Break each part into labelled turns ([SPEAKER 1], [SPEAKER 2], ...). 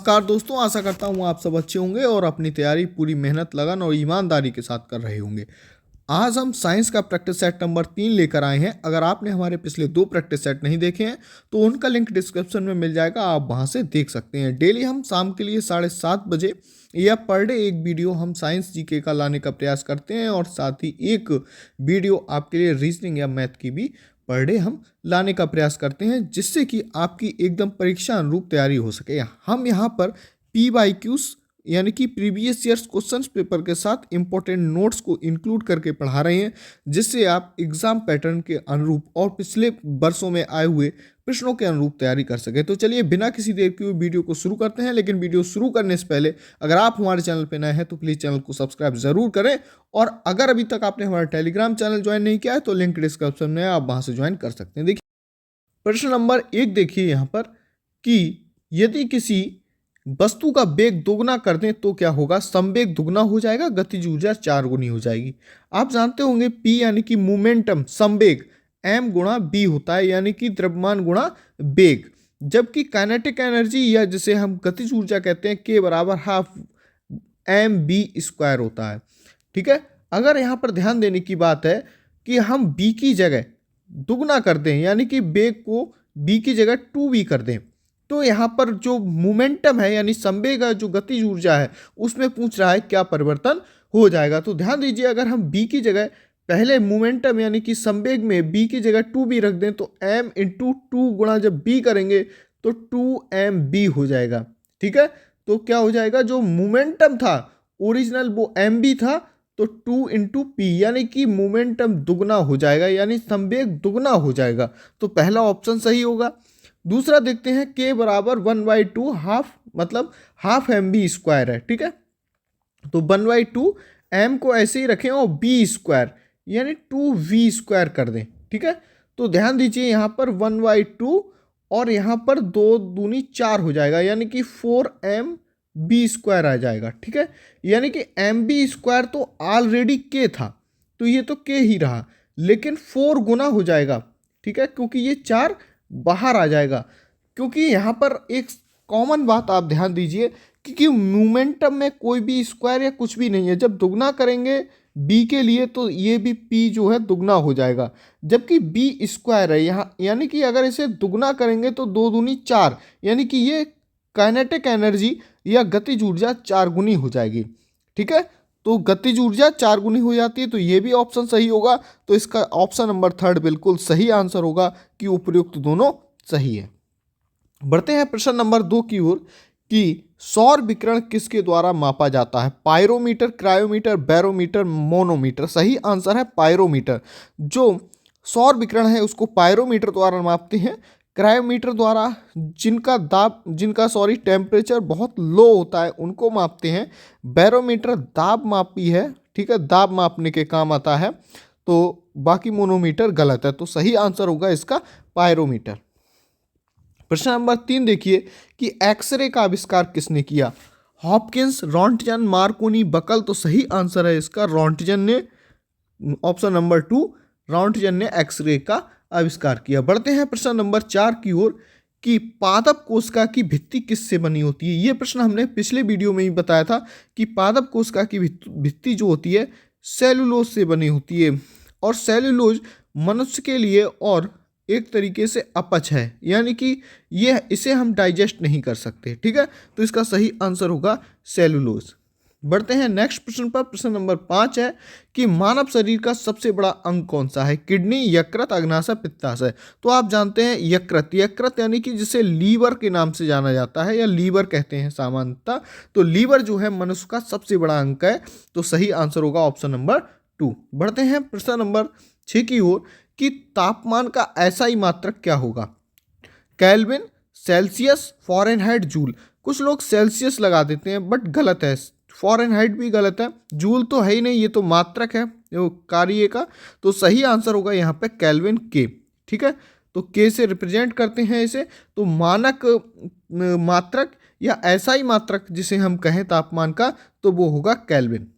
[SPEAKER 1] नमस्कार दोस्तों, आशा करता हूँ आप सब अच्छे होंगे और अपनी तैयारी पूरी मेहनत, लगन और ईमानदारी के साथ कर रहे होंगे। आज हम साइंस का प्रैक्टिस सेट नंबर 3 लेकर आए हैं। अगर आपने हमारे पिछले 2 प्रैक्टिस सेट नहीं देखे हैं तो उनका लिंक डिस्क्रिप्शन में मिल जाएगा, आप वहाँ से देख सकते हैं। डेली हम शाम के लिए 7:30 बजे या पर डे एक वीडियो हम साइंस जीके का लाने का प्रयास करते हैं और साथ ही एक वीडियो आपके लिए रीजनिंग या मैथ की भी पर डे हम लाने का प्रयास करते हैं, जिससे कि आपकी एकदम परीक्षा अनुरूप तैयारी हो सके। हम यहाँ पर PYQs यानी कि प्रीवियस ईयर्स क्वेश्चंस पेपर के साथ इंपॉर्टेंट नोट्स को इंक्लूड करके पढ़ा रहे हैं, जिससे आप एग्जाम पैटर्न के अनुरूप और पिछले वर्षों में आए हुए प्रश्नों के अनुरूप तैयारी कर सके। तो चलिए बिना किसी देर के वीडियो को शुरू करते हैं। लेकिन वीडियो शुरू करने से पहले अगर आप हमारे चैनल पर नए हैं तो प्लीज़ चैनल को सब्सक्राइब जरूर करें, और अगर अभी तक आपने हमारा टेलीग्राम चैनल ज्वाइन नहीं किया है तो लिंक डिस्क्रिप्शन में, आप वहाँ से ज्वाइन कर सकते हैं। देखिए प्रश्न नंबर 1 देखिए यहाँ पर कि यदि किसी वस्तु का वेग दोगुना कर दें तो क्या होगा। संवेग दुगना हो जाएगा, गतिज ऊर्जा 4 गुनी हो जाएगी। आप जानते होंगे P यानी कि मोमेंटम, संवेग m गुणा b होता है, यानी कि द्रव्यमान गुणा वेग। जबकि काइनेटिक एनर्जी या जिसे हम गतिज ऊर्जा कहते हैं K बराबर हाफ mv² होता है। ठीक है, अगर यहाँ पर ध्यान देने की बात है कि हम b की जगह दुगना कर दें, यानी कि वेग को b की जगह 2v कर दें, तो यहाँ पर जो मोमेंटम है यानी संवेग जो गतिज ऊर्जा है उसमें पूछ रहा है क्या परिवर्तन हो जाएगा। तो ध्यान दीजिए, अगर हम b की जगह पहले मोमेंटम यानी कि संवेग में b की जगह 2b रख दें तो m इंटू 2 गुणा जब b करेंगे तो 2mb हो जाएगा। ठीक है, तो क्या हो जाएगा, जो मोमेंटम था ओरिजिनल वो mb था, तो 2 इंटू पी यानी कि मोमेंटम दुगना हो जाएगा, यानी संवेग दुगना हो जाएगा। तो पहला ऑप्शन सही होगा। दूसरा देखते हैं, K बराबर 1/2 हाफ, मतलब हाफ mv² है। ठीक है, तो 1/2 m को ऐसे ही रखें और b² यानी 2v² कर दें। ठीक है, तो ध्यान दीजिए यहाँ पर 1/2 और यहाँ पर 2 दूनी 4 हो जाएगा, यानी कि 4mb² आ जाएगा। ठीक है, यानी कि mb² तो ऑलरेडी K था, तो ये तो K ही रहा, लेकिन 4 गुना हो जाएगा। ठीक है, क्योंकि ये 4 बाहर आ जाएगा। क्योंकि यहाँ पर एक कॉमन बात आप ध्यान दीजिए कि मोमेंटम में कोई भी स्क्वायर या कुछ भी नहीं है। जब दुगना करेंगे b के लिए तो ये भी p जो है दुगना हो जाएगा, जबकि b² है यहाँ, यानी कि अगर इसे दुगना करेंगे तो 2 दूनी 4, यानी कि ये काइनेटिक एनर्जी या गतिज ऊर्जा 4 गुनी हो जाएगी। ठीक है, तो गतिज ऊर्जा 4 गुनी हो जाती है, तो ये भी ऑप्शन सही होगा। तो इसका ऑप्शन नंबर 3 बिल्कुल सही आंसर होगा कि उपयुक्त दोनों सही है। बढ़ते हैं प्रश्न नंबर 2 की ओर कि सौर विकिरण किसके द्वारा मापा जाता है। Pyrometer, cryometer, barometer, manometer. सही आंसर है पायरोमीटर। जो सौर विकिरण है उसको पायरोमीटर द्वारा मापते हैं। क्रायोमीटर द्वारा जिनका टेम्परेचर बहुत लो होता है उनको मापते हैं। बैरोमीटर दाब मापी है, ठीक है, दाब मापने के काम आता है। तो बाकी मोनोमीटर गलत है, तो सही आंसर होगा इसका पायरोमीटर। प्रश्न नंबर 3 देखिए कि एक्सरे का आविष्कार किसने किया। Hopkins, Roentgen, Marconi, Buckle. तो सही आंसर है इसका रॉन्टजन ने, ऑप्शन नंबर 2, रॉन्टजन ने एक्सरे का आविष्कार किया। बढ़ते हैं प्रश्न नंबर 4 की ओर कि पादप कोशिका की भित्ति किससे बनी होती है। ये प्रश्न हमने पिछले वीडियो में ही बताया था कि पादप कोशिका की भित्ति जो होती है सेलुलोज से बनी होती है, और सेलुलोज मनुष्य के लिए और एक तरीके से अपच है, यानी कि इसे हम डाइजेस्ट नहीं कर सकते। ठीक है, तो इसका सही आंसर होगा सेलुलोज। बढ़ते हैं नेक्स्ट प्रश्न पर। प्रश्न नंबर 5 है कि मानव शरीर का सबसे बड़ा अंग कौन सा है। किडनी, यकृत, अग्नाशय, पित्ताशय। तो आप जानते हैं यकृत यानी कि जिसे लीवर के नाम से जाना जाता है या लीवर कहते हैं सामान्यतः। तो लीवर जो है मनुष्य का सबसे बड़ा अंग है, तो सही आंसर होगा ऑप्शन नंबर 2। बढ़ते हैं प्रश्न नंबर 6 की ओर कि तापमान का SI मात्रक क्या होगा। Kelvin, Celsius, Fahrenheit, joule. कुछ लोग सेल्सियस लगा देते हैं बट गलत है, फ़ारेनहाइट भी गलत है, जूल तो है ही नहीं, ये तो मात्रक है कार्य का। तो सही आंसर होगा यहाँ पे केल्विन K। ठीक है, तो K से रिप्रेजेंट करते हैं इसे, तो मानक मात्रक या SI मात्रक जिसे हम कहें तापमान का, तो वो होगा केल्विन।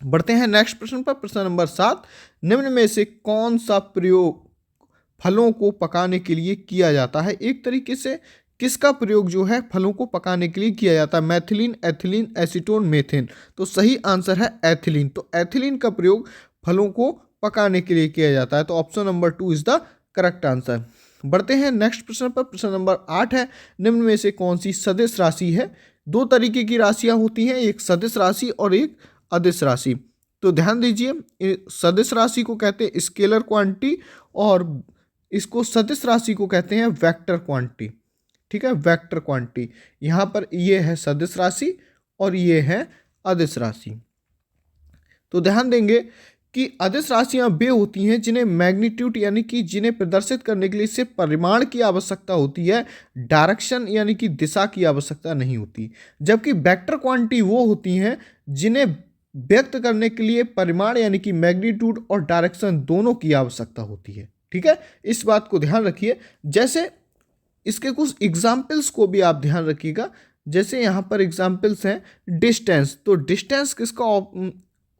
[SPEAKER 1] बढ़ते हैं नेक्स्ट प्रश्न पर। प्रश्न नंबर 7, निम्न में से कौन सा प्रयोग फलों को पकाने के लिए किया जाता है। एक तरीके से किसका प्रयोग जो है फलों को पकाने के लिए किया जाता है? मैथिलीन, एथिलीन, एसीटोन, मेथेन। तो सही आंसर है एथिलीन। तो एथिलीन का प्रयोग फलों को पकाने के लिए किया जाता है। तो option number 2 is the correct answer. बढ़ते हैं नेक्स्ट प्रश्न पर। प्रश्न नंबर 8 है, निम्न में से कौन सी सदिश राशि है? दो तरीके की राशियां होती हैं, एक सदिश राशि और एक अदिश राशि। तो ध्यान दीजिए, सदिश राशि को कहते हैं स्केलर क्वांटिटी और इसको सदिश राशि को कहते हैं वेक्टर क्वांटिटी। ठीक है, वेक्टर क्वांटिटी। यहाँ पर ये है सदिश राशि और ये है अदिश राशि। तो ध्यान देंगे कि अदिश राशियां वे होती हैं जिन्हें मैग्नीट्यूड यानी कि जिन्हें प्रदर्शित करने के लिए सिर्फ परिमाण की आवश्यकता होती है, डायरेक्शन यानी कि दिशा की आवश्यकता नहीं होती। जबकि वेक्टर क्वांटिटी वो होती हैं जिन्हें व्यक्त करने के लिए परिमाण यानी कि मैग्नीट्यूड और डायरेक्शन दोनों की आवश्यकता होती है। ठीक है, इस बात को ध्यान रखिए। जैसे इसके कुछ एग्जाम्पल्स को भी आप ध्यान रखिएगा। जैसे यहाँ पर एग्जाम्पल्स हैं डिस्टेंस। तो डिस्टेंस किसका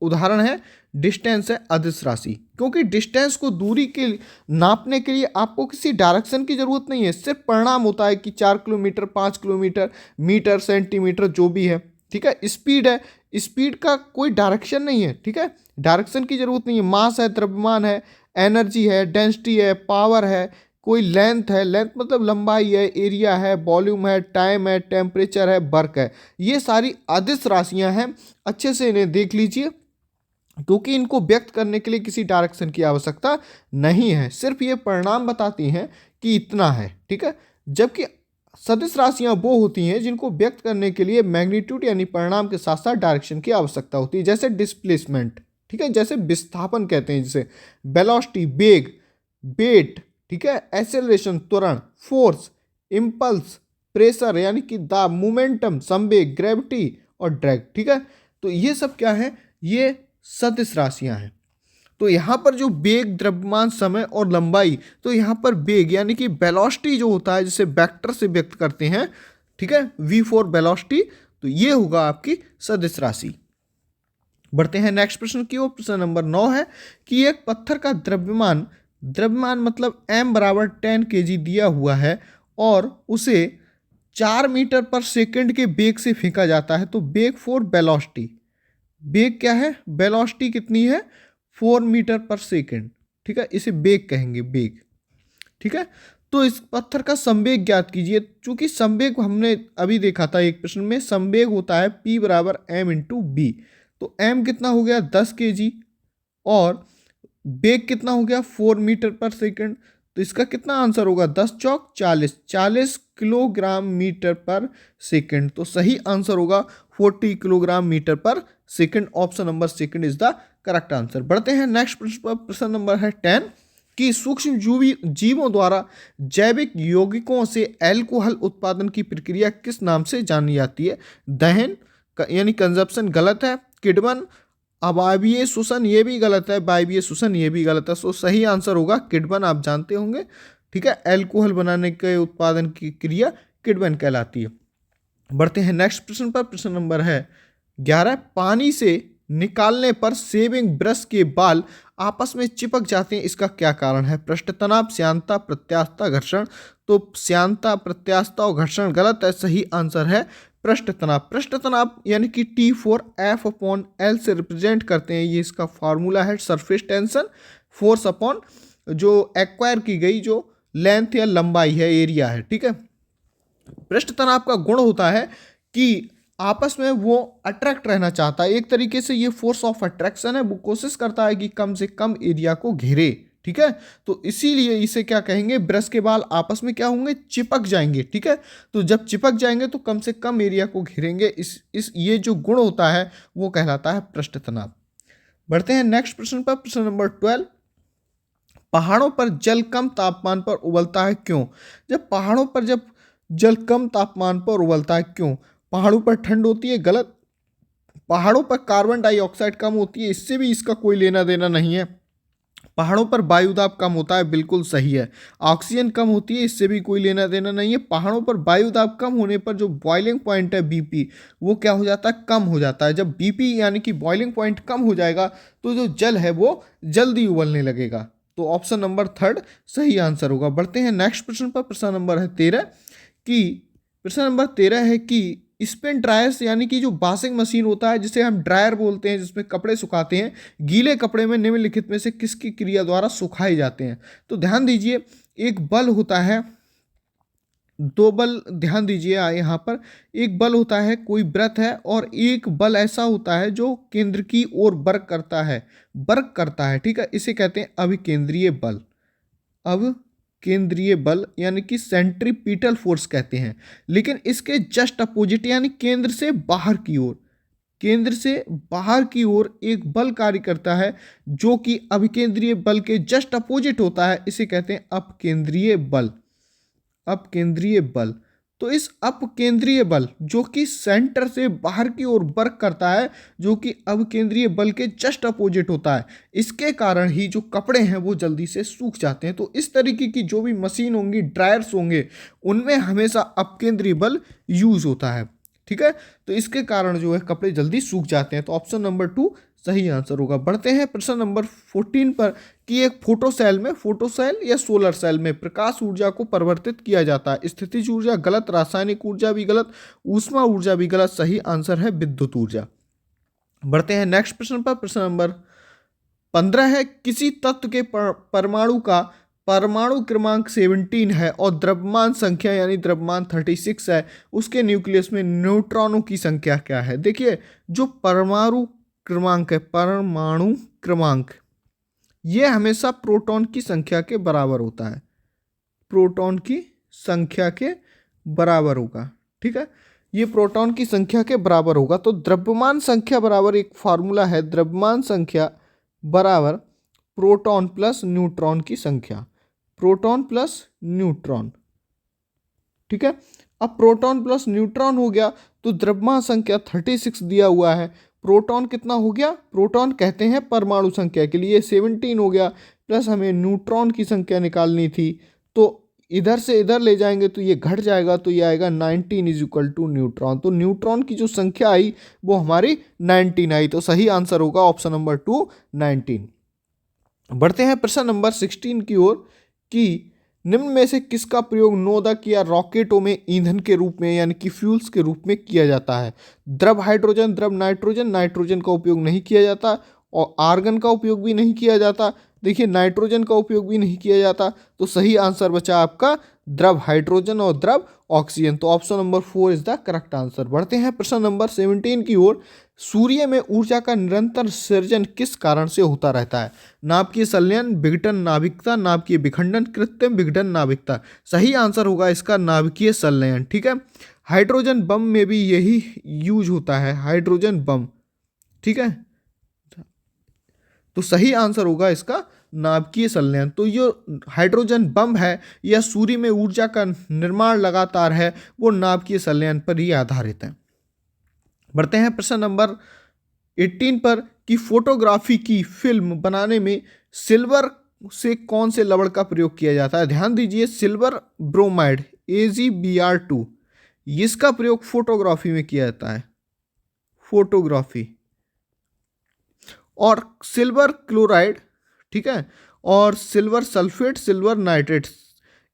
[SPEAKER 1] उदाहरण है? डिस्टेंस है अदिश राशि, क्योंकि डिस्टेंस को दूरी के नापने के लिए आपको किसी डायरेक्शन की जरूरत नहीं है, सिर्फ परिमाण होता है कि 4 किलोमीटर, 5 किलोमीटर, मीटर, सेंटीमीटर जो भी है। ठीक है, स्पीड है, स्पीड का कोई डायरेक्शन नहीं है। ठीक है, डायरेक्शन की जरूरत नहीं है। मास है, द्रव्यमान है, एनर्जी है, डेंसिटी है, पावर है, कोई लेंथ है, लेंथ मतलब लंबाई है, एरिया है, वॉल्यूम है, टाइम है, टेम्परेचर है, वर्क है। ये सारी अदिश राशियां हैं। अच्छे से इन्हें देख लीजिए, क्योंकि इनको व्यक्त करने के लिए किसी डायरेक्शन की आवश्यकता नहीं है, सिर्फ ये परिणाम बताती हैं कि इतना है। ठीक है, जबकि सदिश राशियां वो होती हैं जिनको व्यक्त करने के लिए मैग्नीट्यूड यानी परिणाम के साथ साथ डायरेक्शन की आवश्यकता होती है। जैसे डिस्प्लेसमेंट, ठीक है, जैसे विस्थापन कहते हैं जिसे, वेलोसिटी वेग, वेट, ठीक है, एक्सेलरेशन त्वरण, फोर्स, इम्पल्स, प्रेशर यानी कि दाब, मोमेंटम संवेग, ग्रेविटी और ड्रैग। ठीक है, तो ये सब क्या है? ये सदिश राशियां हैं। तो यहाँ पर जो वेग, द्रव्यमान, समय और लंबाई, तो यहाँ पर वेग यानी कि वेलोसिटी जो होता है जिसे वेक्टर से व्यक्त करते हैं, ठीक है, v4 वेलोसिटी, तो ये होगा आपकी सदिश राशि। बढ़ते हैं नेक्स्ट प्रश्न की ओर। प्रश्न नंबर 9 है कि एक पत्थर का द्रव्यमान, द्रव्यमान मतलब m बराबर 10 kg दिया हुआ है और उसे 4 मीटर पर सेकंड के वेग से फेंका जाता है। तो वेग 4 वेलोसिटी, वेग क्या है? वेलोसिटी कितनी है? 4 मीटर पर सेकंड। ठीक है, इसे वेग कहेंगे, वेग। ठीक है, तो इस पत्थर का संवेग ज्ञात कीजिए। चूंकि संवेग हमने अभी देखा था एक प्रश्न में, संवेग होता है P बराबर m इंटू बी। तो m कितना हो गया? 10 kg और वेग कितना हो गया? 4 मीटर पर सेकंड। तो इसका कितना आंसर होगा? 10 चौक 40, 40 किलोग्राम मीटर पर सेकंड। तो सही आंसर होगा 40 किलोग्राम मीटर पर second. Option number second is the correct answer. बढ़ते हैं नेक्स्ट प्रश्न पर। प्रश्न नंबर है 10 कि सूक्ष्म जीवों द्वारा जैविक यौगिकों से अल्कोहल उत्पादन की प्रक्रिया किस नाम से जानी जाती है? दहन यानी कंजप्शन गलत है, किण्वन, अवायवीय शोषण ये भी गलत है, वायवीय शोषण ये भी गलत है। सो सही आंसर होगा किण्वन। आप जानते होंगे, ठीक है, अल्कोहल बनाने के उत्पादन की क्रिया किण्वन कहलाती है। बढ़ते हैं नेक्स्ट प्रश्न पर। प्रश्न नंबर है 11, पानी से निकालने पर शेविंग ब्रश के बाल आपस में चिपक जाते हैं, इसका क्या कारण है? पृष्ठ तनाव, श्यानता, प्रत्यास्थता, घर्षण। तो श्यानता, प्रत्यास्थता और घर्षण गलत है। सही आंसर है पृष्ठ तनाव। पृष्ठ तनाव यानी कि T4F/L से रिप्रेजेंट करते हैं, ये इसका फॉर्मूला है। सरफेस टेंशन, फोर्स अपॉन जो एक्वायर की गई जो लेंथ या लंबाई है, एरिया है। ठीक है, पृष्ठ तनाव का गुण होता है कि आपस में वो अट्रैक्ट रहना चाहता है, एक तरीके से ये फोर्स ऑफ अट्रैक्शन है, वो कोशिश करता है कि कम से कम एरिया को घेरे। ठीक है, तो इसीलिए इसे क्या कहेंगे? ब्रश के बाल आपस में क्या होंगे? चिपक जाएंगे। ठीक है, तो जब चिपक जाएंगे तो कम से कम एरिया को घेरेंगे। इस ये जो गुण होता है वो कहलाता है पृष्ठ तनाव। बढ़ते हैं नेक्स्ट प्रश्न पर। प्रश्न नंबर 12, पहाड़ों पर जल कम तापमान पर उबलता है, क्यों? जब पहाड़ों पर जब जल कम तापमान पर उबलता है, क्यों? पहाड़ों पर ठंड होती है, गलत। पहाड़ों पर कार्बन डाइऑक्साइड कम होती है, इससे भी इसका कोई लेना देना नहीं है। पहाड़ों पर वायुदाब कम होता है, बिल्कुल सही है। ऑक्सीजन कम होती है, इससे भी कोई लेना देना नहीं है। पहाड़ों पर वायुदाब कम होने पर जो बॉइलिंग पॉइंट है बीपी, वो क्या हो जाता है? कम हो जाता है। जब बीपी यानी कि बॉइलिंग पॉइंट कम हो जाएगा तो जो जल है वो जल्दी उबलने लगेगा। तो ऑप्शन नंबर 3 सही आंसर होगा। बढ़ते हैं नेक्स्ट प्रश्न पर। प्रश्न नंबर है 13 कि प्रश्न नंबर 13 है कि स्पिन ड्रायर्स यानी कि जो वॉशिंग मशीन होता है जिसे हम ड्रायर बोलते हैं, जिसमें कपड़े सुखाते हैं, गीले कपड़े में निम्नलिखित में से किसकी क्रिया द्वारा सुखाए जाते हैं? तो ध्यान दीजिए, एक बल होता है, दो बल ध्यान दीजिए यहाँ पर, एक बल होता है, कोई वृत्त है, और एक बल ऐसा होता है जो केंद्र की ओर वर्क करता है, ठीक है, इसे कहते हैं अभिकेंद्रीय बल। अब केंद्रीय बल यानी कि सेंट्रीपिटल फोर्स कहते हैं। लेकिन इसके जस्ट अपोजिट यानी केंद्र से बाहर की ओर एक बल कार्य करता है जो कि अभिकेंद्रीय बल के जस्ट अपोजिट होता है, इसे कहते हैं अपकेंद्रीय बल। तो इस अपकेंद्रीय बल जो कि सेंटर से बाहर की ओर वर्क करता है, जो कि अपकेंद्रीय बल के जस्ट अपोजिट होता है, इसके कारण ही जो कपड़े हैं वो जल्दी से सूख जाते हैं। तो इस तरीके की जो भी मशीन होंगी, ड्रायर्स होंगे, उनमें हमेशा अपकेंद्रीय बल यूज होता है, ठीक है। तो इसके कारण जो है कपड़े जल्दी सूख जाते हैं। तो ऑप्शन नंबर 2 सही आंसर होगा। बढ़ते हैं प्रश्न नंबर 14 पर कि एक फोटोसेल या सोलर सेल में प्रकाश ऊर्जा को परिवर्तित किया जाता है। स्थितिज ऊर्जा गलत, रासायनिक ऊर्जा भी गलत, ऊष्मा ऊर्जा भी गलत, सही आंसर है विद्युत ऊर्जा। बढ़ते हैं नेक्स्ट प्रश्न पर। प्रश्न नंबर 15 है किसी तत्व के परमाणु का परमाणु क्रमांक 17 है और द्रव्यमान संख्या यानी द्रव्यमान 36 है, उसके न्यूक्लियस में न्यूट्रॉनों की संख्या क्या है? देखिए, जो परमाणु क्रमांक ये हमेशा प्रोटॉन की संख्या के बराबर होता है, प्रोटॉन की संख्या के बराबर होगा, ठीक है, ये प्रोटॉन की संख्या के बराबर होगा। तो द्रव्यमान संख्या बराबर एक फार्मूला है, द्रव्यमान संख्या बराबर प्रोटॉन प्लस न्यूट्रॉन की संख्या, प्रोटॉन प्लस न्यूट्रॉन, ठीक है। अब प्रोटॉन प्लस न्यूट्रॉन हो गया तो द्रव्यमान संख्या 36 दिया हुआ है, प्रोटॉन कितना हो गया? प्रोटॉन कहते हैं परमाणु संख्या के लिए 17 हो गया, प्लस हमें न्यूट्रॉन की संख्या निकालनी थी, तो इधर से इधर ले जाएंगे तो ये घट जाएगा, तो ये आएगा 19 इज इक्वल टू न्यूट्रॉन। तो न्यूट्रॉन की जो संख्या आई वो हमारी 19 आई, तो सही आंसर होगा ऑप्शन नंबर 2 19। बढ़ते हैं प्रश्न नंबर 16 की ओर कि निम्न में से किसका प्रयोग नोदक या रॉकेटों में ईंधन के रूप में यानी कि फ्यूल्स के रूप में किया जाता है? द्रव हाइड्रोजन, द्रव नाइट्रोजन, नाइट्रोजन का उपयोग नहीं किया जाता और आर्गन का उपयोग भी नहीं किया जाता। देखिए, नाइट्रोजन का उपयोग भी नहीं किया जाता, तो सही आंसर बचा आपका द्रव हाइड्रोजन और द्रव ऑक्सीजन। तो option number 4 is the correct answer. बढ़ते हैं प्रश्न नंबर 17 की ओर। सूर्य में ऊर्जा का निरंतर सृजन किस कारण से होता रहता है? नाभिकीय संलयन, विघटन नाभिकता, नाभिकीय विखंडन, कृत्रिम विघटन नाभिकता। सही आंसर होगा इसका नाभिकीय संलयन, ठीक है। हाइड्रोजन बम में भी यही यूज होता है, हाइड्रोजन बम, ठीक है। तो सही आंसर होगा इसका नाभिकीय संलयन। तो ये हाइड्रोजन बम है या सूर्य में ऊर्जा का निर्माण लगातार है, वो नाभिकीय संलयन पर ही आधारित है। बढ़ते हैं प्रश्न नंबर 18 पर कि फोटोग्राफी की फिल्म बनाने में सिल्वर से कौन से लवण का प्रयोग किया जाता है? ध्यान दीजिए, सिल्वर ब्रोमाइड AgBr2, इसका प्रयोग फोटोग्राफी में किया जाता है, फोटोग्राफी। और सिल्वर क्लोराइड, ठीक है, और सिल्वर सल्फेट, सिल्वर नाइट्रेट,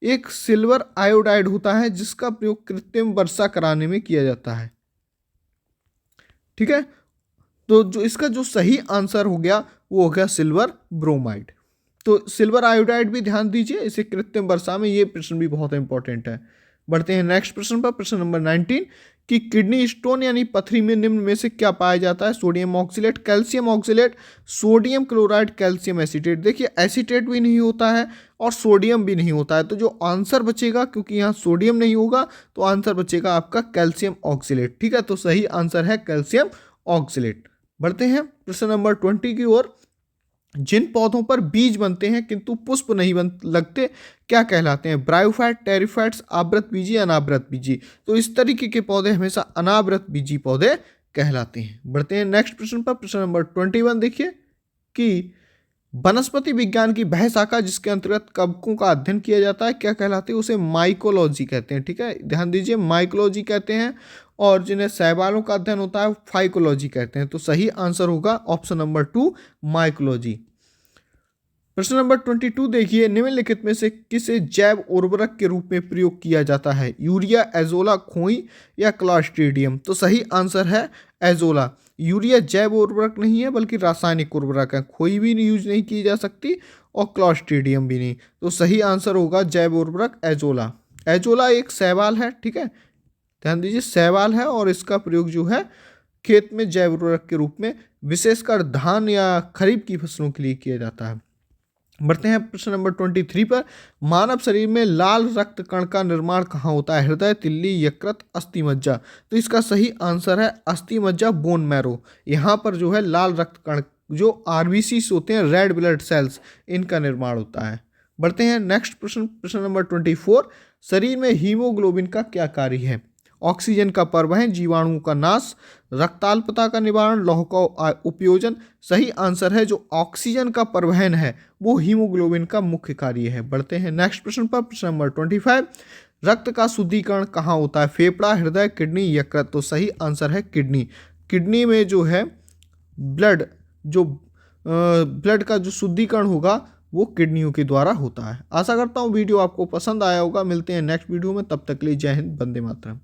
[SPEAKER 1] एक सिल्वर आयोडाइड होता है जिसका प्रयोग कृत्रिम वर्षा कराने में किया जाता है, ठीक है। तो जो इसका जो सही आंसर हो गया वो हो गया सिल्वर ब्रोमाइड। तो सिल्वर आयोडाइड भी ध्यान दीजिए, इसे कृत्रिम वर्षा में, ये प्रश्न भी बहुत इंपॉर्टेंट है। बढ़ते हैं नेक्स्ट प्रश्न पर। प्रश्न नंबर 19 कि किडनी स्टोन यानी पथरी में निम्न में से क्या पाया जाता है? Sodium oxalate, calcium oxalate, sodium chloride, calcium acetate. देखिए, एसीटेट भी नहीं होता है और सोडियम भी नहीं होता है, तो जो आंसर बचेगा, क्योंकि यहाँ सोडियम नहीं होगा, तो आंसर बचेगा आपका कैल्शियम ऑक्सीलेट, ठीक है। तो सही आंसर है कैल्शियम ऑक्सीलेट। बढ़ते हैं प्रश्न नंबर 20 की ओर। जिन पौधों पर बीज बनते हैं किंतु पुष्प नहीं लगते, क्या कहलाते हैं? ब्रायोफाइट, टेरिफाइट्स, आवृत बीजी, अनावृत बीजी। तो इस तरीके के पौधे हमेशा अनावृत बीजी पौधे कहलाते हैं। बढ़ते हैं नेक्स्ट प्रश्न पर। प्रश्न नंबर 21 देखिए कि वनस्पति विज्ञान की वह शाखा जिसके अंतर्गत कवकों का अध्ययन किया जाता है क्या कहलाती है? उसे माइकोलॉजी कहते हैं, ठीक है, ध्यान दीजिए, माइकोलॉजी कहते हैं। और जिन्हें शैवालों का अध्ययन होता है फाइकोलॉजी कहते हैं। तो सही आंसर होगा ऑप्शन नंबर 2 माइकोलॉजी। प्रश्न नंबर 22 देखिए, निम्नलिखित में से किसे जैव उर्वरक के रूप में प्रयोग किया जाता है? यूरिया, एजोला, खोई या क्लॉस्ट्रिडियम? तो सही आंसर है एजोला। यूरिया जैव उर्वरक नहीं है बल्कि रासायनिक उर्वरक है। खोई भी यूज नहीं की जा सकती और क्लॉस्ट्रिडियम भी नहीं। तो सही आंसर होगा जैव उर्वरक एजोला। एजोला एक शैवाल है, ठीक है, ध्यान दीजिए, शैवाल है और इसका प्रयोग जो है खेत में जैव उर्वरक के रूप में विशेषकर धान या खरीफ की फसलों के लिए किया जाता है। बढ़ते हैं प्रश्न नंबर 23 पर। मानव शरीर में लाल रक्त कण का निर्माण कहाँ होता है? हृदय, तिल्ली, यकृत, अस्थि मज्जा? तो इसका सही आंसर है अस्थि मज्जा, बोन मैरो। यहाँ पर जो है लाल रक्त कण जो आरबीसी होते हैं, रेड ब्लड सेल्स, इनका निर्माण होता है। बढ़ते हैं नेक्स्ट प्रश्न, प्रश्न नंबर 24। शरीर में हीमोग्लोबिन का क्या कार्य है? ऑक्सीजन का परिवहन, जीवाणुओं का नाश, रक्ताल्पता का निवारण, लौह का उपयोजन? सही आंसर है जो ऑक्सीजन का परिवहन है वो हीमोग्लोबिन का मुख्य कार्य है। बढ़ते हैं नेक्स्ट प्रश्न पर, प्रश्न नंबर 25। रक्त का शुद्धिकरण कहाँ होता है? फेफड़ा, हृदय, किडनी, यकृत? तो सही आंसर है किडनी। किडनी में जो है ब्लड का जो शुद्धिकरण होगा वो किडनियों के द्वारा होता है। आशा करता हूँ वीडियो आपको पसंद आया होगा। मिलते हैं नेक्स्ट वीडियो में, तब तक के लिए जय हिंद, वंदे मातरम।